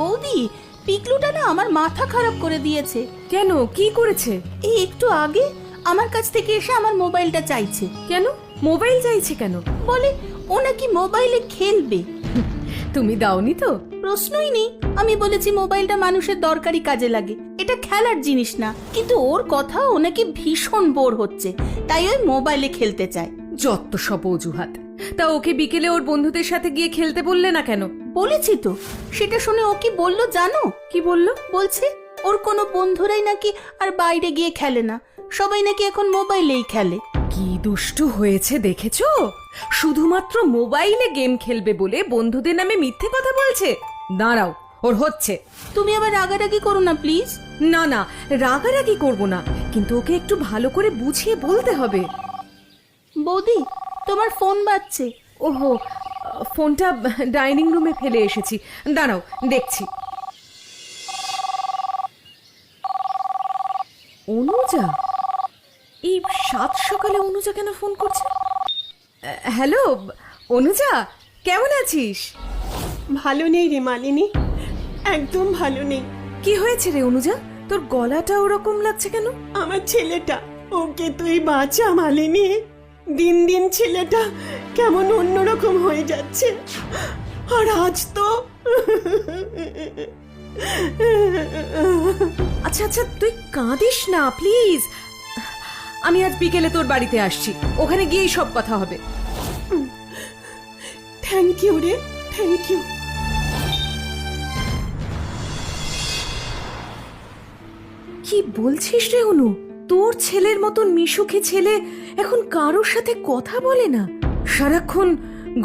বৌদি, পিকলুটা না আমার মাথা খারাপ করে দিয়েছে। কেন, কি করেছে? এই একটু আগে আমার কাছ থেকে এসে আমার মোবাইলটা চাইছে। কেন মোবাইল চাইছে কেন? বলে ও নাকি মোবাইলে খেলবে। তুমি দাওনি তো? প্রশ্নই নেই। আমি বলেছি মোবাইলটা মানুষের দরকারি কাজে লাগে, এটা খেলার জিনিস না। কিন্তু ওর কথা ও নাকি ভীষণ বোর হচ্ছে, তাই ওই মোবাইলে খেলতে চায়। যত সব অজুহাত। তা ওকে বিকেলে ওর বন্ধুদের সাথে গিয়ে খেলতে বললে না কেন? বলেছি তো। সেটা শুনে ও কি বললো জানো? কি বললো? বলছে ওর কোনো বন্ধুরাই নাকি আর বাইরে গিয়ে খেলে না, সবাই নাকি এখন মোবাইলেই খেলে। কি দুষ্টু হয়েছে দেখেছো? শুধুমাত্র মোবাইলে গেম খেলবে বলে বন্ধুদের নামে মিথ্যে কথা বলছে। দাঁড়াও, ওর হচ্ছে। তুমি আবার রাগারাগি করো না প্লিজ। না না, রাগারাগি করবো না, কিন্তু ওকে একটু ভালো করে বুঝিয়ে বলতে হবে। বৌদি, তোমার ফোন বাজছে। ওহো, ফোনটা ডাইনিং রুমে ফেলে এসেছি, দাঁড়াও দেখছি। অনুজা? এই সাত সকালে অনুজা কেন ফোন করছে? হ্যালো অনুজা, কেমন আছিস? ভালো নেই রে মালিনী, একদম ভালো নেই। কি হয়েছে রে অনুজা, তোর গলাটা ওরকম লাগছে কেন? আমার ছেলেটা, ওকে তুই বাঁচা মালিনী। দিন দিন ছেলেটা কেমন অন্যরকম হয়ে যাচ্ছে। আর আজ তো আচ্ছা আচ্ছা, তুই কাঁদিস না প্লিজ। আমি আজ বিকেলে তোর বাড়িতে আসছি, ওখানে গিয়েই সব কথা হবে। থ্যাংক ইউ রে, থ্যাংক ইউ। কি বলছিস রে অনু? তোর ছেলের মতন মিশুকে ছেলে এখন কারোর সাথে কথা বলে না, সারাক্ষণ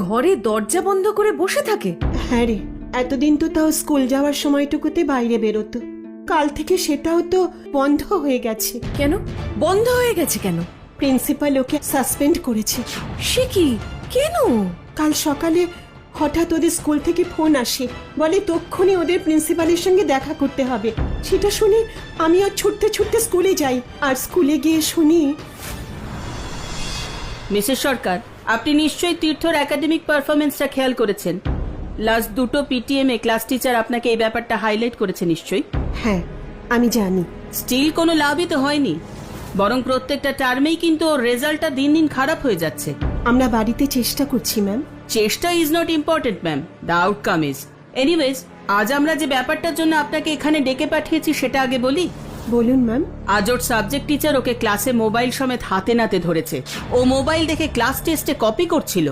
ঘরে দরজা বন্ধ করে বসে থাকে। হ্যাঁ রে, এতদিন তো তাও স্কুল যাওয়ার সময়টুকুতে বাইরে বেরোতো, কাল থেকে সেটাও তো বন্ধ হয়ে গেছে। কেন বন্ধ হয়ে গেছে? কেন? প্রিন্সিপাল ওকে সাসপেন্ড করেছে। সে কি? কেন? কাল সকালে হঠাৎ ওদের স্কুল থেকে ফোন আসে, বলে তক্ষুনি ওদের প্রিন্সিপালের সঙ্গে দেখা করতে হবে। সেটা শুনে আমিও ছুটতে ছুটতে স্কুলে যাই, আর স্কুলে গিয়ে শুনি। মিসেস সরকার, আপনি নিশ্চয়ই তীর্থর একাডেমিক পারফরমেন্সটা খেয়াল করেছেন। লাস্ট দুটো পিটিএম এ ক্লাস টিচার আপনাকে এই ব্যাপারটা হাইলাইট করেছে নিশ্চয়ই। হ্যাঁ, আমি জানি। স্টিল কোনো লাভই তো হয়নি, বরং প্রত্যেকটা টার্মেই কিন্তু ওর রেজাল্টটা দিন দিন খারাপ হয়ে যাচ্ছে। আমরা বাড়িতে চেষ্টা করছি ম্যাম। চেষ্টা is not important ma'am, the outcome is. Anyways, আজ আমরা যে ব্যাপারটার জন্য আপনাকে এখানে ডেকে পাঠিয়েছি সেটা আগে বলি। বলুন ম্যাম। আজ ওর সাবজেক্ট টিচার ওকে ক্লাসে মোবাইল সমেত হাতে নাতে ধরেছে। ও মোবাইল দেখে ক্লাস টেস্টে কপি করছিল।